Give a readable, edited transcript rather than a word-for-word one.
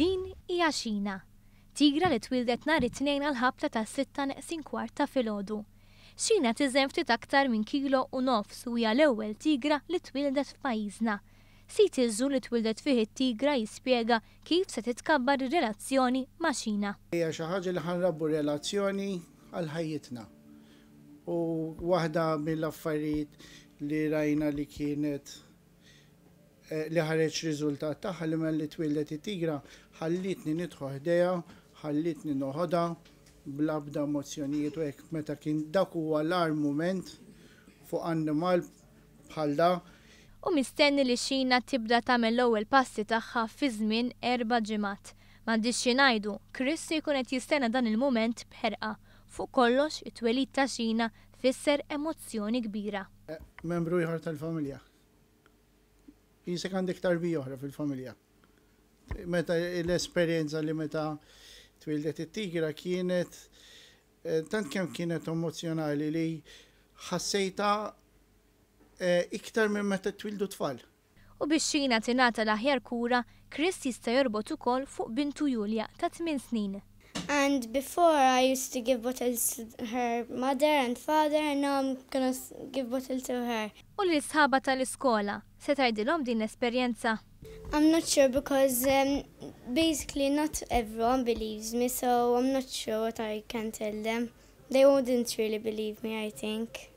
Din hija Xina, tigra li twildet nhar it-tnejn għall-ħabta tas-6:45 ta' filgħodu. Xina tiżen ftit aktar minn 1.5 kilo u hija l-ewwel tigra li twildet f'pajjiżna. Sit iżżu li twildet fih it-tigra jispjega kif se titkabbar ir-relazzjoni ma' Xina. Hija xi ħaġa li ħanrabbu relazzjoni għal ħajjitna. U waħda mill-affarijiet li rajna li kienet li ħareġ riżultat tagħha li minn li twildet it-tigra ħallitni nidħu ħdejha, ħallitni noħodha bl-abda emozzjonijiet u hekk meta kien dak huwa l-ar mument fuq annimal bħal da. U mistenni li Xina tibda tagħmel l-ewwel passi tagħha fi żmien 4 ġimgħat. M'għandix xi ngħidu, Chris jkun qed jistenna dan il-mument bħerqa. Fuq kollox it-twelid ta' Xina tfisser emozzjoni kbira. Membru ieħor tal-familja. Jisek għandek tarbija oħra fil-familja. Meta l-esperjenza li meta twildet it-tigra kienet tant kemm kienet emozjonali li ħassejta iktar minn meta twildu tfal. U biex Xina tingħata l-aħjar kura, Chris jista' jorbot ukoll fuq bintu Julia ta' 8 snin. And before I used to give bottles to her mother and father, and now I'm gonna give bottle to her. U l-isħaba tal-iskola, se tgħidilhom din l-esperjenza? I'm not sure because basically not everyone believes me, so I'm not sure what I can tell them. They wouldn't really believe me, I think.